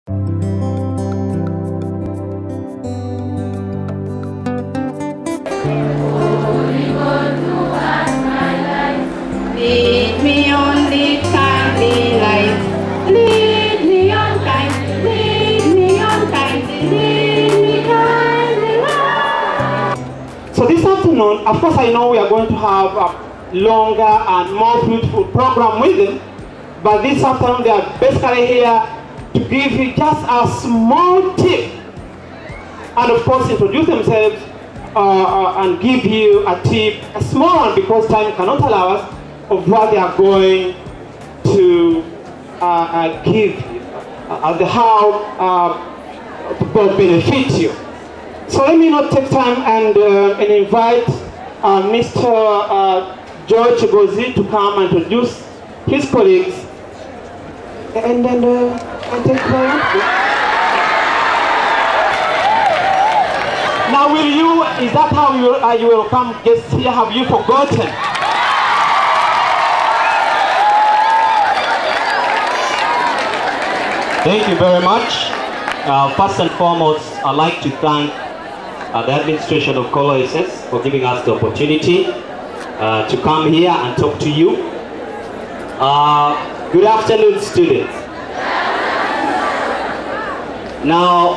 Lead me on the kindly light. Lead me on kindly, lead me on kindly, lead me kindly light. So this afternoon, of course I know we are going to have a longer and more beautiful program with them, but this afternoon they are basically here to give you just a small tip and of course introduce themselves and give you a tip, a small one because time cannot allow us, of what they are going to give you, how to benefit you. So let me not take time and invite Mr. George Gozi to come and introduce his colleagues, and then I take Now will you, is that how you will come guests here? Have you forgotten? Thank you very much. First and foremost, I'd like to thank the administration of Kololo SSS for giving us the opportunity to come here and talk to you. Good afternoon, students. Now,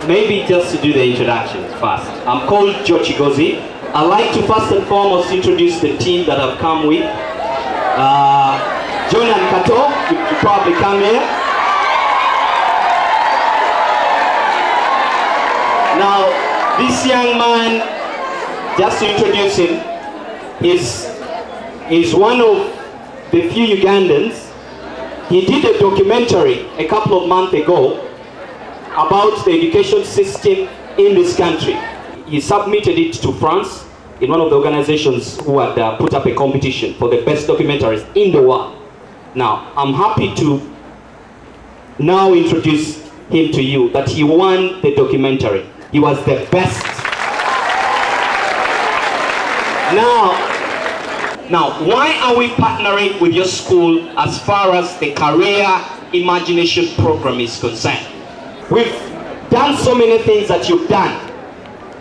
maybe just to do the introductions first. I'm called George Gozi. I'd like to first and foremost introduce the team that I've come with. John and Kato, you probably come here. Now, this young man, just to introduce him, is one of the few Ugandans. He did a documentary a couple of months ago about the education system in this country. He submitted it to France in one of the organizations who had put up a competition for the best documentaries in the world. Now, I'm happy to now introduce him to you, that he won the documentary. He was the best. Now, why are we partnering with your school as far as the Career Imagination Program is concerned? We've done so many things that you've done.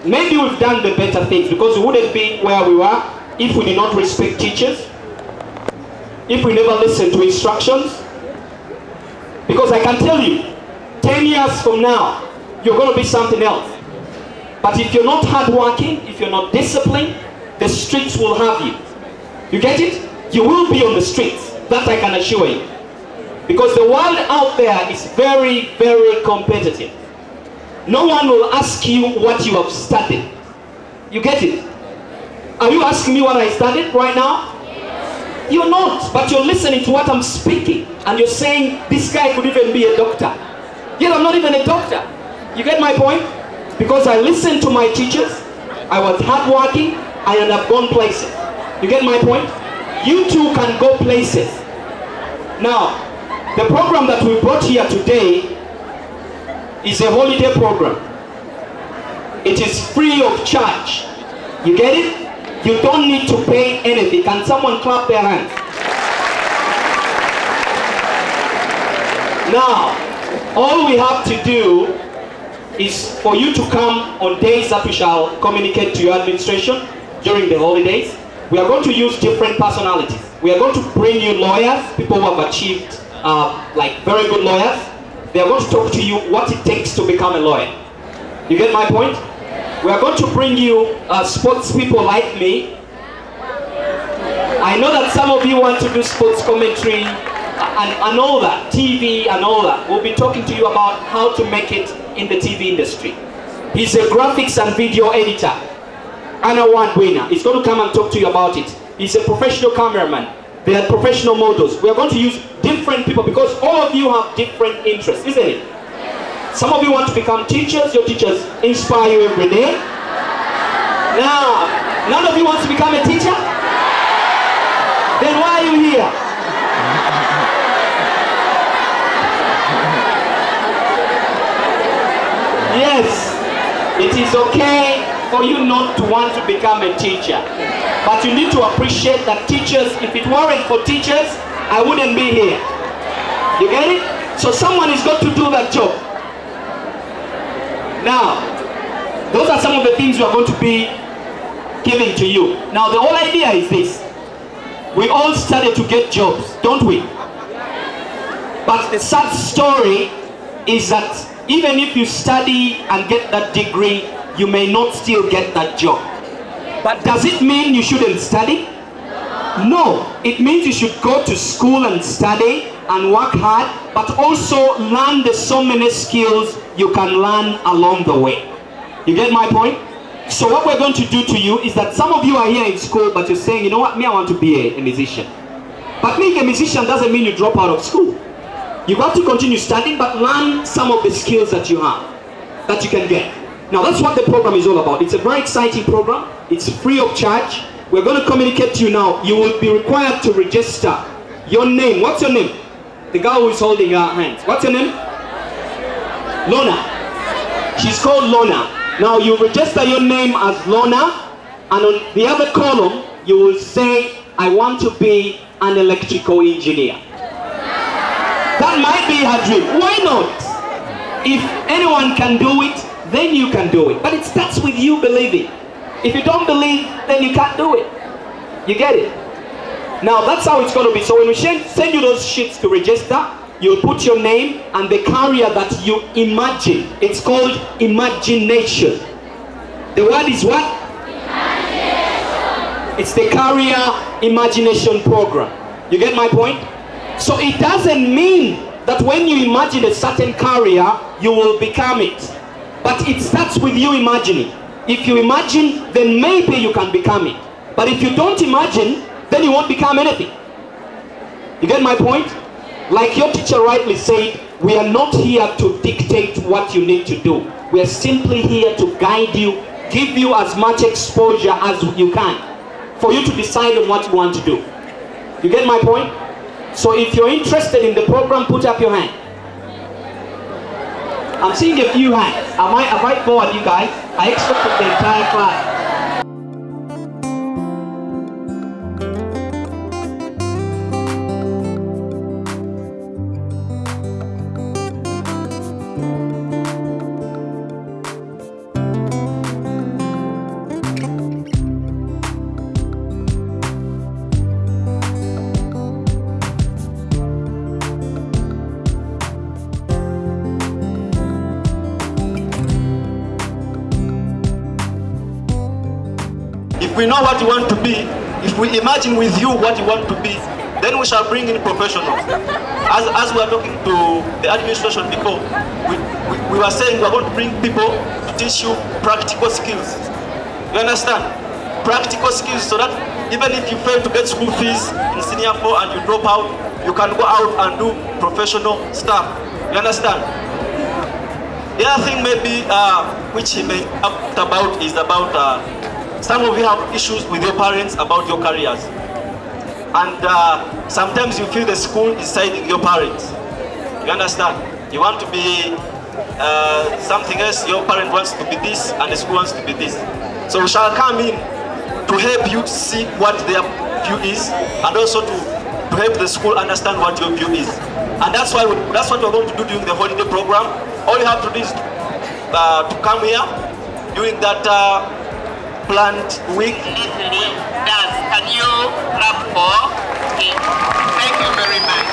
Maybe we've done the better things because we wouldn't be where we were if we did not respect teachers, if we never listen to instructions. Because I can tell you, 10 years from now, you're going to be something else. But if you're not hardworking, if you're not disciplined, the streets will have you. You get it? You will be on the streets. That I can assure you. Because the world out there is very, very competitive. No one will ask you what you have studied. You get it? Are you asking me what I studied right now? You're not, but you're listening to what I'm speaking, and you're saying, this guy could even be a doctor. Yet I'm not even a doctor. You get my point? Because I listened to my teachers, I was hardworking, and I've gone places. You get my point? You too can go places. Now, the program that we brought here today is a holiday program. It is free of charge. You get it? You don't need to pay anything. Can someone clap their hands? Now, all we have to do is for you to come on days that we shall communicate to your administration during the holidays. We are going to use different personalities. We are going to bring you lawyers, people who have achieved like very good lawyers. They are going to talk to you what it takes to become a lawyer. You get my point? We are going to bring you sports people like me. I know that some of you want to do sports commentary and all that, TV and all that. We'll be talking to you about how to make it in the TV industry. He's a graphics and video editor, an award winner. He's going to come and talk to you about it. He's a professional cameraman. They are professional models. We are going to use different people because all of you have different interests, isn't it? Some of you want to become teachers. Your teachers inspire you every day. Now, none of you wants to become a teacher? Then why are you here? Yes, it is okay for you not to want to become a teacher. But you need to appreciate that teachers, if it weren't for teachers, I wouldn't be here. You get it? So someone is got to do that job. Now, those are some of the things we are going to be giving to you. Now, the whole idea is this. We all study to get jobs, don't we? But the sad story is that even if you study and get that degree, you may not still get that job. But does it mean you shouldn't study? No, it means you should go to school and study and work hard, but also learn the so many skills you can learn along the way. You get my point? So what we're going to do to you is that some of you are here in school, but you're saying, you know what, me, I want to be a musician. But being a musician doesn't mean you drop out of school. You have to continue studying, but learn some of the skills that you have, that you can get. Now that's what the program is all about. It's a very exciting program. It's free of charge. We're going to communicate to you now. You will be required to register your name. What's your name? The girl who is holding her hands. What's your name? Lona. She's called Lona. Now you register your name as Lona, and on the other column you will say, I want to be an electrical engineer. That might be her dream. Why not? If anyone can do it, then you can do it. But it starts with you believing. If you don't believe, then you can't do it. You get it? Now that's how it's going to be. So when we send you those sheets to register, you'll put your name and the career that you imagine. It's called imagination. The word is what? Imagination. It's the career imagination program. You get my point? So it doesn't mean that when you imagine a certain career, you will become it. But it starts with you imagining. If you imagine, then maybe you can become it. But if you don't imagine, then you won't become anything. You get my point? Like your teacher rightly said, we are not here to dictate what you need to do. We are simply here to guide you, give you as much exposure as you can, for you to decide on what you want to do. You get my point? So if you're interested in the program, put up your hand. I'm seeing a few hands. Have I bored you guys? I expected the entire class. If we know what you want to be, if we imagine with you what you want to be, then we shall bring in professionals. As we are talking to the administration before, we were saying we are going to bring people to teach you practical skills. You understand? Practical skills, so that even if you fail to get school fees in senior 4 and you drop out, you can go out and do professional stuff. You understand? The other thing maybe which he may have talked about is about some of you have issues with your parents about your careers. And sometimes you feel the school is siding your parents. You understand? You want to be something else, your parent wants to be this and the school wants to be this. So we shall come in to help you see what their view is, and also to help the school understand what your view is. And that's what we're going to do during the holiday program. All you have to do is to come here during that planned week. Can you clap for him? Thank you very much.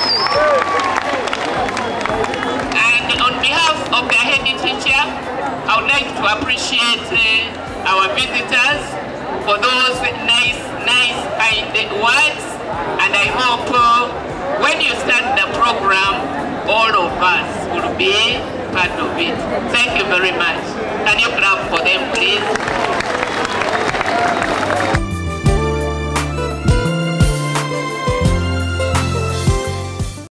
And on behalf of the head teacher, I would like to appreciate our visitors for those nice, kind words. And I hope when you start the program, all of us will be part of it. Thank you very much. Can you clap for them, please?